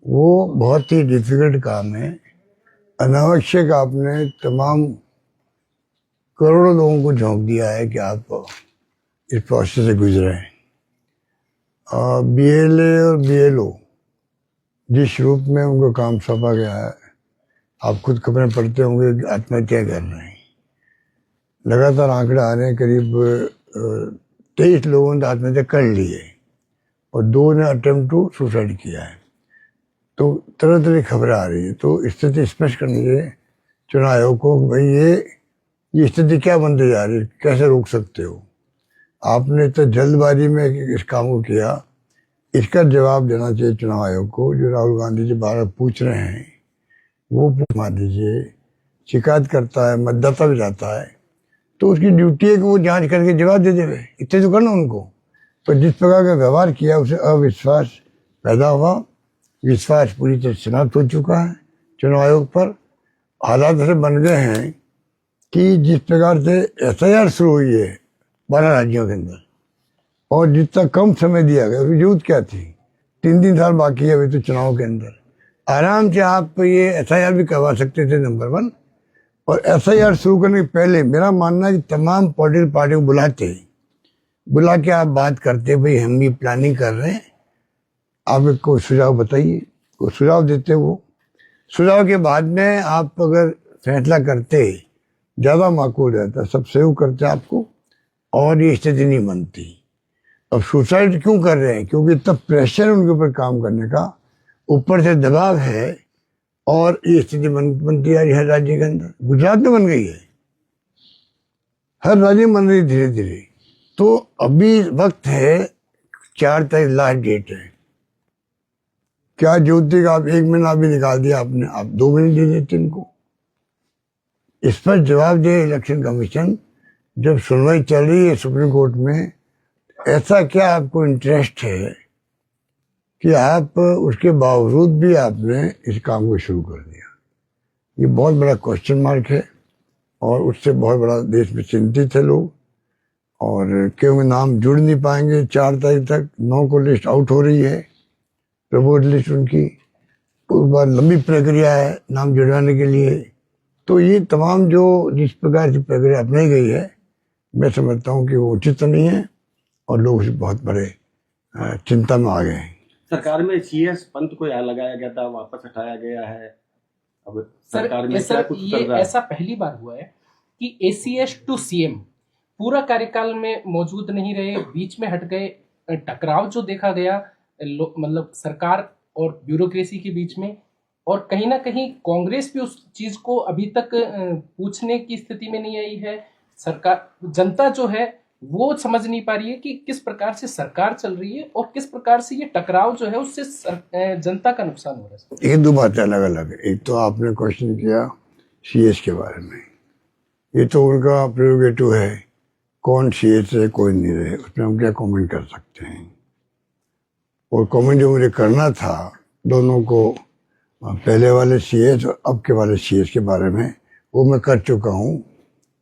वो बहुत ही डिफिकल्ट काम है। अनावश्यक आपने तमाम करोड़ों लोगों को झोंक दिया है कि आप इस प्रोसेस से गुजरे हैं। बीएलए और बीएलओ जिस रूप में उनको काम सौंपा गया है, आप खुद खबरें पढ़ते होंगे कि आत्महत्या कर रहे हैं। लगातार आंकड़े आ रहे हैं, करीब 23 लोगों ने आत्महत्या कर ली है और 2 ने अटेम्प्ट टू सुसाइड किया है। तो तरह तरह की खबरें आ रही है। तो स्थिति स्पष्ट करनी चाहिए चुनाव आयोग को कि भाई ये स्थिति क्या बनती जा रही है, कैसे रोक सकते हो। आपने तो जल्दबाजी में इस काम को किया, इसका जवाब देना चाहिए चुनाव आयोग को। जो राहुल गांधी जी बार पूछ रहे हैं वो पूछ दीजिए। शिकायत करता है, मतदाता भी जाता है, तो उसकी ड्यूटी है कि वो जांच करके जवाब दे देवे। इतने तो करना उनको। तो जिस प्रकार का व्यवहार किया उसे अविश्वास पैदा हुआ। विश्वास पूरी तरह समाप्त हो चुका है चुनाव आयोग पर। हालात ऐसे बन गए हैं कि जिस प्रकार से एफआईआर शुरू हुई है 12 राज्यों के अंदर, और जितना कम समय दिया गया उसकी जरूरत क्या थी। 3 साल बाकी है अभी तो चुनाव के अंदर। आराम से आप ये एफआईआर भी करवा सकते थे, नंबर 1। और एफआईआर शुरू करने के पहले मेरा मानना है कि तमाम पॉलिटिकल पार्टियों को बुला के आप बात करते, भाई हम भी प्लानिंग कर रहे हैं, आप एक को सुझाव बताइए। वो सुझाव देते, वो सुझाव के बाद में आप अगर फैसला करते ज़्यादा माकूल रहता। सब सहयोग करते आपको और ये स्थिति नहीं बनती। अब सुसाइड क्यों कर रहे हैं? क्योंकि इतना प्रेशर है उनके ऊपर काम करने का, ऊपर से दबाव है, और ये स्थिति बनती आ रही है हर राज्य के अंदर। गुजरात में बन गई है, हर राज्य में बन रही धीरे धीरे। तो अभी वक्त है, 4 तारीख लास्ट डेट है। क्या ज्योति का आप 1 महीना भी निकाल दिया आपने, आप 2 महीने दे देते इनको। इस पर जवाब दे इलेक्शन कमीशन। जब सुनवाई चल रही है सुप्रीम कोर्ट में, ऐसा क्या आपको इंटरेस्ट है कि आप उसके बावजूद भी आपने इस काम को शुरू कर दिया? ये बहुत बड़ा क्वेश्चन मार्क है, और उससे बहुत बड़ा देश में चिंतित है लोग। और क्योंकि नाम जुड़ नहीं पाएंगे 4 तारीख तक। 9 को लिस्ट आउट हो रही है, प्रपोज लिस्ट उनकी। उस बार लंबी प्रक्रिया है नाम जुड़वाने के लिए। तो ये तमाम जो जिस प्रकार की प्रक्रिया अपनाई गई है, मैं समझता हूँ कि वो उचित तो नहीं है, और लोग उसे बहुत बड़े चिंता में आ गए हैं। सरकार में सीएस पंत को यहाँ लगाया गया था, वापस हटाया गया है। अब सरकार में क्या कुछ चल रहा है? ऐसा पहली बार हुआ है कि एसीएस टू सीएम पूरा कार्यकाल में मौजूद नहीं रहे, बीच में हट गए। टकराव जो देखा गया मतलब सरकार और ब्यूरोक्रेसी के बीच में, और कहीं ना कहीं कांग्रेस भी उस चीज को अभी तक पूछने की स्थिति में नहीं आई है। सरकार, जनता जो है वो समझ नहीं पा रही है कि किस प्रकार से सरकार चल रही है और किस प्रकार से ये टकराव जो है उससे जनता का नुकसान हो रहा है। ये 2 बातें अलग अलग है। एक तो आपने क्वेश्चन किया सीएस के बारे में, ये तो उनका प्रेरोगेटिव है, कौन सीएस है कोई नहीं रहे, उसमें हम क्या कमेंट कर सकते हैं। और कमेंट जो मुझे करना था दोनों को, पहले वाले सीएस और अब के वाले सीएस के बारे में, वो मैं कर चुका हूँ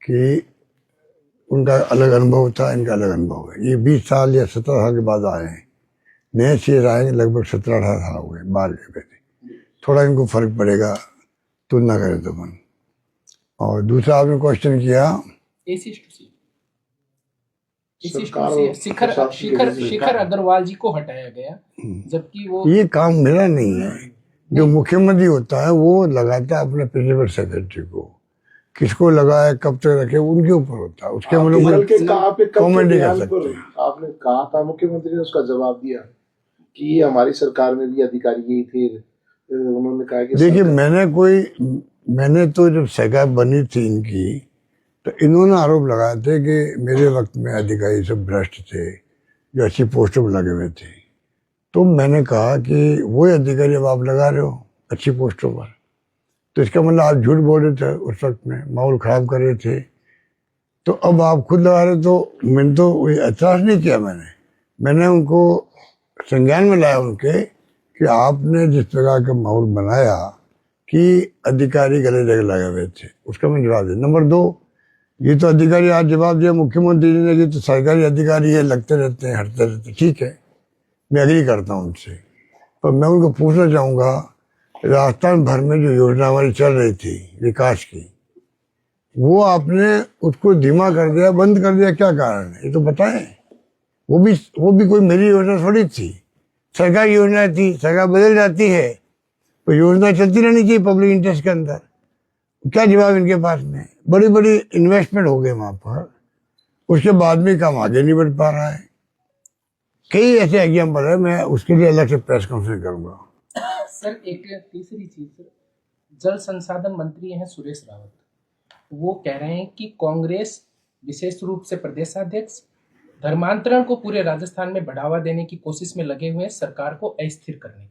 कि उनका अलग अनुभव था, इनका अलग अनुभव है। ये 20 साल या 17 साल के बाद आए हैं। नए सीएस आए लगभग 17-18 साल हो गए, 12 के। थोड़ा इनको फर्क पड़ेगा, तुलना करें तो मन। और दूसरा आपने क्वेश्चन किया शिखर अग्रवाल जी को हटाया गया, जबकि वो ये काम मेरा नहीं है। जो मुख्यमंत्री होता है वो लगाता है अपने प्रिंसिपल सेक्रेटरी को, किसको लगाया कब तक रखे उनके ऊपर होता है। उसके हम लोग कमेंट नहीं कर सकते। आपने कहा था, मुख्यमंत्री ने उसका जवाब दिया कि हमारी सरकार में भी अधिकारी यही थे। उन्होंने कहा कि देखिए, मैंने तो जब सरकार बनी थी इनकी, तो इन्होंने आरोप लगाए थे कि मेरे वक्त में अधिकारी सब भ्रष्ट थे जो अच्छी पोस्टों पर लगे हुए थे। तो मैंने कहा कि वो अधिकारी अब आप लगा रहे हो अच्छी पोस्टों पर, तो इसका मतलब आप झूठ बोल रहे थे, उस वक्त में माहौल खराब कर रहे थे। तो अब आप खुद लगा रहे। तो मैंने तो ऐतराज नहीं किया, मैंने उनको संज्ञान में लाया उनके कि आपने जिस प्रकार का माहौल बनाया कि अधिकारी गले जगह लगे हुए थे, उसका मैं जवाब दिया। नंबर 2, ये तो अधिकारी आज जवाब दिया मुख्यमंत्री ने कि तो सरकारी अधिकारी है, लगते रहते हैं, हटते रहते हैं। ठीक है, मैं एग्री करता हूँ उनसे। पर मैं उनको पूछना चाहूँगा, राजस्थान भर में जो योजना हमारी चल रही थी विकास की, वो आपने उसको धीमा कर दिया, बंद कर दिया, क्या कारण है ये तो बताएं। वो भी कोई मेरी योजना थोड़ी थी, सरकारी योजना थी, सरकार बदल जाती है तो योजना चलती रहनी चाहिए पब्लिक इंटरेस्ट के अंदर। क्या जवाब इनके पास में? बड़ी बड़ी इन्वेस्टमेंट हो गए वहाँ पर, उसके बाद भी काम आगे नहीं बढ़ पा रहा है। कई ऐसे एग्जाम्पल है, मैं उसके लिए अलग से प्रेस कॉन्फ्रेंस करूँगा। सर एक तीसरी चीज, जल संसाधन मंत्री हैं सुरेश रावत, वो कह रहे हैं कि कांग्रेस विशेष रूप से प्रदेशाध्यक्ष धर्मांतरण को पूरे राजस्थान में बढ़ावा देने की कोशिश में लगे हुए हैं सरकार को अस्थिर करने के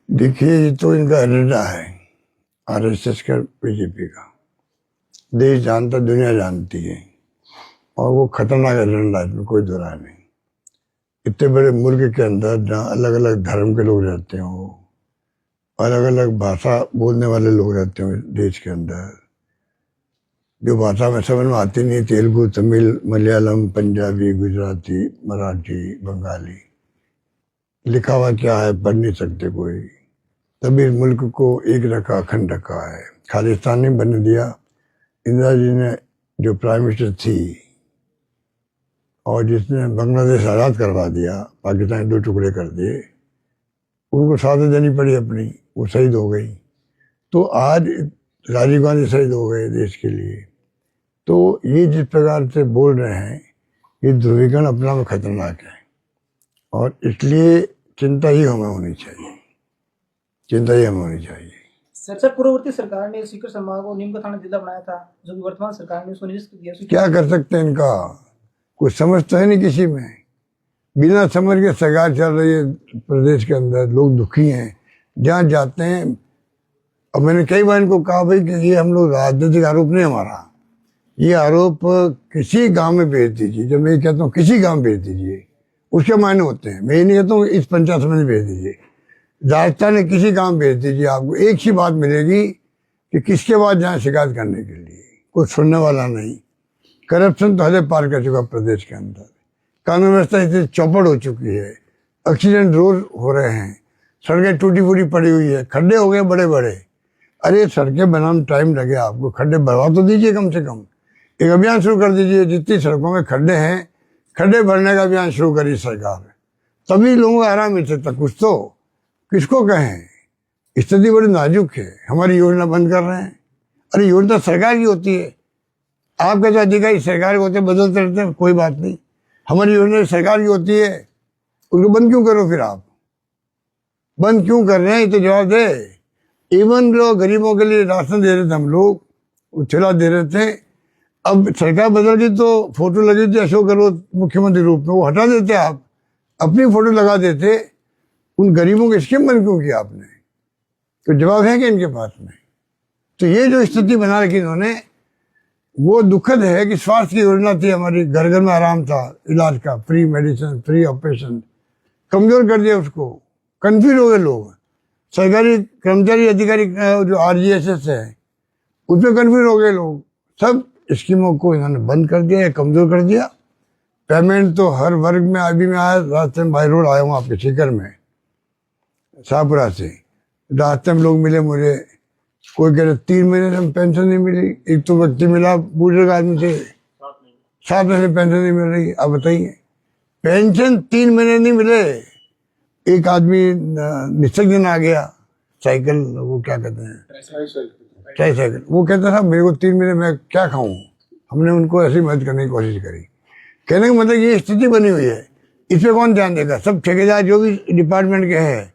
लिए। देखिए, ये तो इनका एजेंडा है, आरएसएस का, बीजेपी का। देश जानता, दुनिया जानती है, और वो खतरनाक एजेंडा है, इसमें कोई दो राय नहीं। इतने बड़े मुल्क के अंदर जहाँ अलग अलग धर्म के लोग रहते हो, अलग अलग भाषा बोलने वाले लोग रहते हो देश के अंदर, जो भाषा में समझ में आती नहीं, तेलुगु, तमिल, मलयालम, पंजाबी, गुजराती, मराठी, बंगाली, लिखा हुआ क्या है पढ़ नहीं सकते कोई, तभी मुल्क को एक रखा, अखंड रखा है। खालिस्तान नहीं बनने दिया। इंदिरा जी ने, जो प्राइम मिनिस्टर थी और जिसने बांग्लादेश आज़ाद करवा दिया, पाकिस्तान दो टुकड़े कर दिए, उनको साथ देनी पड़ी अपनी, वो शहीद हो गई। तो आज राजीव गांधी शहीद हो गए देश के लिए। तो ये जिस प्रकार से बोल रहे हैं, ये ध्रुवीकरण अपना में खतरनाक है, और इसलिए चिंता ही हमें होनी चाहिए, चिंता ही हमें होनी चाहिए। सर पूर्ववर्ती सरकार ने सीकर संभाग को नीम का थाना जिला बनाया था, जो कि वर्तमान सरकार ने उसको निरस्त किया। क्या कर सकते हैं इनका? कुछ समझ तो है नहीं किसी में, बिना समझ के सरकार चल रही है प्रदेश के अंदर, लोग दुखी हैं जहाँ जाते हैं। अब मैंने कई बार इनको कहा भाई कि ये हम लोग राजनीतिक आरोप नहीं हमारा, ये आरोप किसी गांव में भेज दीजिए। जब मैं कहता हूँ किसी गांव में भेज दीजिए, उसके मायने होते हैं। मैं ये नहीं कहता हूँ इस पंचायत में भेज दीजिए, राजस्थान में किसी गांव भेज दीजिए, आपको एक ही बात मिलेगी कि किसके बाद जहाँ शिकायत करने के लिए कोई सुनने वाला नहीं। करप्शन तो हद पार कर चुका प्रदेश के अंदर, कानून व्यवस्था इतनी चौपट हो चुकी है, एक्सीडेंट रोज हो रहे हैं, सड़कें टूटी फूटी पड़ी हुई है, खड्डे हो गए बड़े बड़े। अरे सड़कें बनाने में टाइम लगे, आपको खड्डे भरवा तो दीजिए, कम से कम एक अभियान शुरू कर दीजिए। जितनी सड़कों में खड्डे हैं, खड्डे भरने का अभियान शुरू करी सरकार, तभी लोगों को आराम मिल सकता। कुछ तो किसको कहें, स्थिति बड़ी नाजुक है। हमारी योजना बंद कर रहे हैं। अरे योजना सरकार की होती है, आपके जो अधिकारी सरकार के होते हैं, बदलते रहते हैं, कोई बात नहीं। हमारी योजना सरकार की होती है, उनको बंद क्यों करो? फिर आप बंद क्यों कर रहे हैं, तो जवाब दे। इवन लोग गरीबों के लिए राशन दे रहे थे, हम लोग ठेला दे रहे थे। अब सरकार बदल गई तो फोटो लगी थी अशोक गहलोत मुख्यमंत्री रूप में, वो हटा देते, आप अपनी फोटो लगा देते। उन गरीबों की स्कीम बंद क्यों किया आपने? तो जवाब है कि इनके पास में? तो ये जो स्थिति बना रखी इन्होंने, वो दुखद है कि स्वास्थ्य की योजना थी हमारी, घर घर में आराम था, इलाज का, फ्री मेडिसिन, फ्री ऑपरेशन, कमजोर कर दिया उसको। कंफ्यूज हो गए लोग। सरकारी कर्मचारी अधिकारी जो RGSS है, उसमें कंफ्यूज हो गए लोग। सब स्कीमों को इन्होंने बंद कर दिया या कमजोर कर दिया। पेमेंट तो हर वर्ग में अभी मैं आया, रास्ते में बाई रोड आया हूँ आपके सीकर में, शाहपुरा से। रास्ते में लोग मिले मुझे, कोई कह रहे 3 महीने से पेंशन नहीं मिली। एक तो व्यक्ति मिला बुजुर्ग आदमी से, 7 महीने पेंशन नहीं मिल रही। अब बताइए, पेंशन 3 महीने नहीं मिले। एक आदमी निश्चय दिन आ गया, साइकिल, वो क्या कहते हैं, ट्राईसाइकिल, वो कहता था मेरे को 3 महीने मैं क्या खाऊं। हमने उनको ऐसी मदद करने की कोशिश करी। कहने का मतलब ये स्थिति बनी हुई है, इस पर कौन ध्यान देगा? सब ठेकेदार जो भी डिपार्टमेंट के हैं,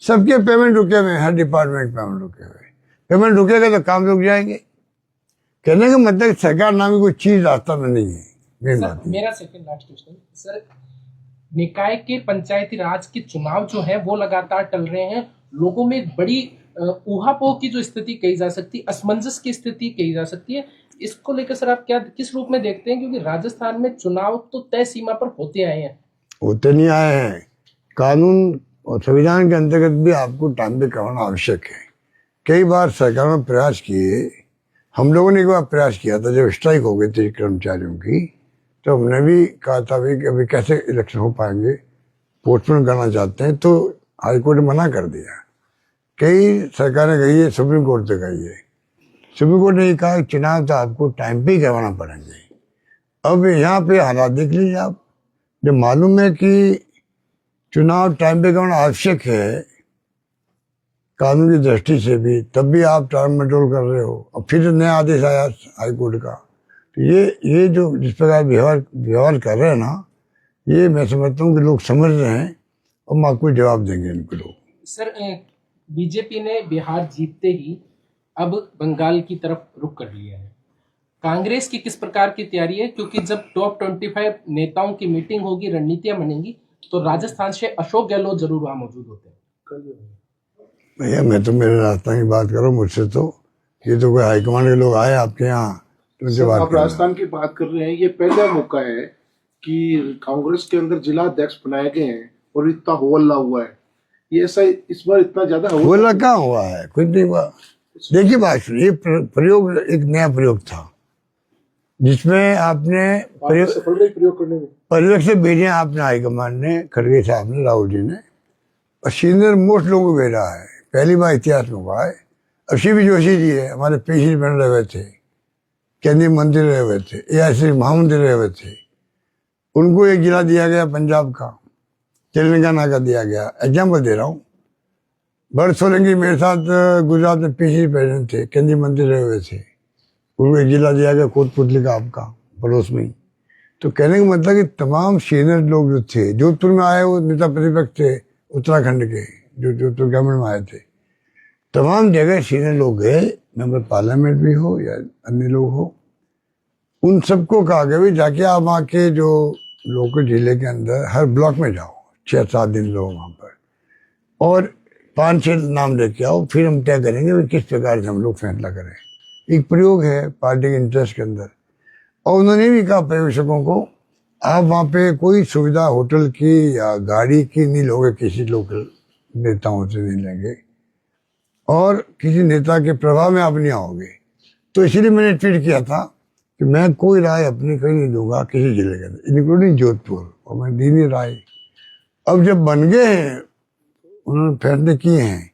सबके पेमेंट रुके हुए हैं, हर डिपार्टमेंट पेमेंट रुके हुए। पेमेंट रुकेगा तो काम रुक जाएंगे। कहने का मतलब सरकार नाम की कोई चीज रास्ता में नहीं है। मेरा सेकंड लास्ट क्वेश्चन सर, निकाय के पंचायती राज के चुनाव जो है वो लगातार टल रहे हैं। लोगों में एक बड़ी ऊहापोह की जो स्थिति कही जा सकती है, असमंजस की स्थिति कही जा सकती है। इसको लेकर सर आप क्या, किस रूप में देखते हैं? क्योंकि राजस्थान में चुनाव तो तय सीमा पर होते आए हैं। होते नहीं आए हैं, कानून और संविधान के अंतर्गत भी आपको टाइम पे करवाना आवश्यक है। कई बार सरकारों ने प्रयास किए, हम लोगों ने एक बार प्रयास किया था जब स्ट्राइक हो गई थी कर्मचारियों की, तो हमने भी कहा था कि अभी कैसे इलेक्शन हो पाएंगे, पोस्टपोन करना चाहते हैं, तो हाईकोर्ट ने मना कर दिया। कई सरकारें गई है, सुप्रीम कोर्ट तक गई है। सुप्रीम कोर्ट ने कहा चुनाव तो आपको टाइम पे ही करवाना पड़ेंगे। अब यहाँ पे हालात देख लीजिए आप, जब मालूम है कि चुनाव टाइम पे करना आवश्यक है कानून की दृष्टि से भी, तब भी आप टाइम मटोल कर रहे हो। अब फिर नया आदेश आया हाईकोर्ट का, तो ये जो जिस प्रकार व्यवहार कर रहे हैं ना, ये मैं समझता हूँ कि लोग समझ रहे हैं और माँ कोई जवाब देंगे इनको लोग। सर, बीजेपी ने बिहार जीतते ही अब बंगाल की तरफ रुख कर लिया है। कांग्रेस की किस प्रकार की तैयारी है? क्योंकि जब टॉप 25 नेताओं की मीटिंग होगी, रणनीतियां बनेंगी, तो राजस्थान से अशोक गहलोत जरूर वहां मौजूद होते हैं। भैया मैं तो मेरे राजस्थान की बात करो मुझसे, तो ये तो कोई हाईकमांड के लोग आए आपके यहाँ, तो उनसे बात आप राजस्थान की बात कर रहे हैं। ये पहला मौका है कि कांग्रेस के अंदर जिला अध्यक्ष बनाए गए हैं और इतना होल्ला हुआ है। ये ऐसा इस बार इतना ज्यादा होल्ला कहाँ हुआ है? कुछ नहीं हुआ। देखिए बात सुनिए, प्रयोग एक नया प्रयोग था जिसमें आपने सफल रही प्रयोग करने में। परिवेश से भेजे आपने, हाईकमान ने, खड़गे साहब ने, राहुल जी ने, और सीनियर मोस्ट लोगों को भेजा है। पहली बार इतिहास में हुआ है। अशीबी जोशी जी है, हमारे पीसी बन रहे हुए थे, केंद्रीय मंत्री रहे हुए थे, एआईसी महामंत्री रहे हुए थे, उनको एक जिला दिया गया पंजाब का, तेलंगाना का दिया गया। एग्जाम्पल दे रहा हूँ। भरत सोलंकी मेरे साथ गुजरात में पीसी प्रेसिडेंट थे, केंद्रीय मंत्री रहे हुए थे, उनको एक जिला दिया गया कोटपुतली का आपका पड़ोस में ही। तो कहने का मतलब कि तमाम सीनियर लोग जो थे, जोधपुर में आए वो नेता प्रतिपक्ष थे उत्तराखंड के, जो जोधपुर गवर्नमेंट में आए थे, तमाम जगह सीनियर लोग गए, मेंबर पार्लियामेंट भी हो या अन्य लोग हो, उन सबको कहा गया भाई जाके आप वहाँ के जो लोकल जिले के अंदर हर ब्लॉक में जाओ, 6-7 दिन रहो वहाँ पर, और 5-6 नाम लेके आओ, फिर हम तय करेंगे भाई किस प्रकार से हम लोग फैसला करें। एक प्रयोग है पार्टी के इंटरेस्ट के अंदर। और उन्होंने भी कहा पर्यवेक्षकों को, आप वहाँ पे कोई सुविधा होटल की या गाड़ी की नहीं लोगे, किसी लोकल नेताओं से नहीं लेंगे, और किसी नेता के प्रभाव में आप नहीं आओगे। तो इसीलिए मैंने ट्वीट किया था कि मैं कोई राय अपनी कहीं नहीं दूंगा किसी जिले के अंदर, इंक्लूडिंग जोधपुर, और मैं दी नहीं राय। अब जब बन गए हैं, उन्होंने फैसले किए हैं,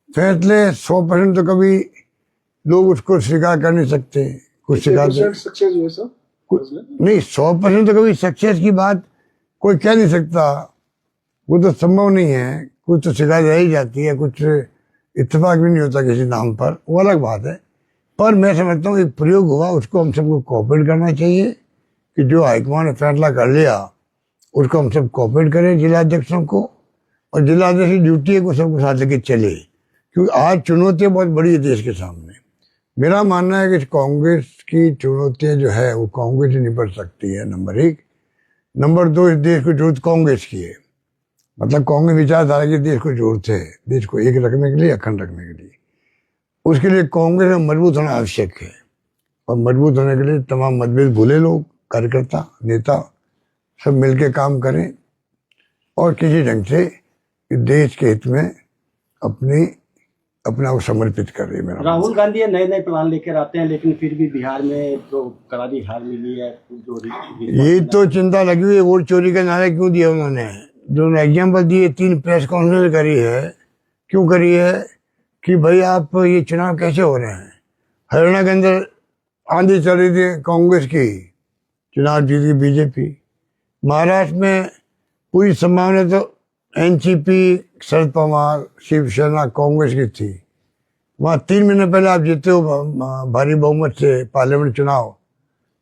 फैसले 100% तो कभी लोग उसको स्वीकार कर नहीं सकते। कुछ स्वीकार सक्सेस हुए सर नहीं, 100% तो कभी सक्सेस की बात कोई कह नहीं सकता, वो तो संभव नहीं है। कुछ तो शिकायत रह ही जाती है, कुछ इत्तेफाक भी नहीं होता किसी नाम पर, वो अलग बात है। पर मैं समझता हूँ एक प्रयोग हुआ, उसको हम सबको कोऑपरेट करना चाहिए कि जो हाईकमान ने फैसला कर लिया उसको हम सब कोऑपरेट करें जिला अध्यक्षों को, और जिला अध्यक्ष की ड्यूटी है को सबको साथ लेके चले, क्योंकि आज चुनौतियाँ बहुत बड़ी है देश के सामने। मेरा मानना है कि कांग्रेस की चुनौतियाँ जो है वो कांग्रेस ही निपट सकती है, नंबर 1। नंबर 2, इस देश को जरूरत कांग्रेस की है, मतलब कांग्रेस विचारधारा की देश को जरूरत है, देश को एक रखने के लिए, अखंड रखने के लिए। उसके लिए कांग्रेस में मजबूत होना आवश्यक है, और मजबूत होने के लिए तमाम मतभेद भूले लोग, कार्यकर्ता, नेता सब मिलकर काम करें, और किसी ढंग से देश के हित में अपना को समर्पित कर रही है। मेरा राहुल गांधी नए नए प्लान लेकर आते हैं, लेकिन फिर भी बिहार में तो करारी हार मिली है। ये तो चिंता लगी हुई है, वोट चोरी का नारा क्यों दिया उन्होंने? जो एग्जाम्पल दिए, 3 प्रेस कॉन्फ्रेंस करी है, क्यों करी है कि भाई आप ये चुनाव कैसे हो रहे हैं। हरियाणा के अंदर आंधी चल रही थी कांग्रेस की, चुनाव जीती बीजेपी। महाराष्ट्र में पूरी संभावना तो एनसीपी, शरद पवार, शिवसेना, कांग्रेस की थी। वहाँ 3 महीने पहले आप जीते हो भारी बहुमत से पार्लियामेंट चुनाव,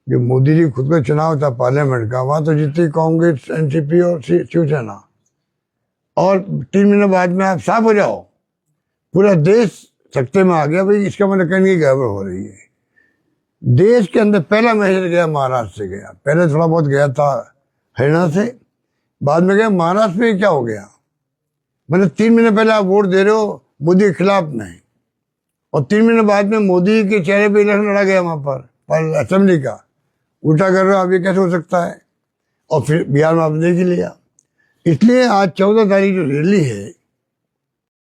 जो मोदी जी खुद का चुनाव था पार्लियामेंट का, वहाँ तो जीती कांग्रेस, एनसीपी और शिवसेना। और 3 महीने बाद में आप साफ हो जाओ, पूरा देश सत्ते में आ गया। भाई इसका मतलब कहने की गड़बड़ हो रही है। देश के अंदर पहला मैसेज गया महाराष्ट्र से गया, पहले थोड़ा बहुत गया था हरियाणा से, बाद में गया महाराष्ट्र में। क्या हो गया? मतलब 3 महीने पहले आप वोट दे रहे हो मोदी के खिलाफ में, और 3 महीने बाद में मोदी के चेहरे पे इलेक्शन लड़ा गया वहां पर असेंबली का। उल्टा कर रहे हो आप, ये कैसे हो सकता है? और फिर बिहार में आपने देख ही लिया। इसलिए आज 14 तारीख जो रैली है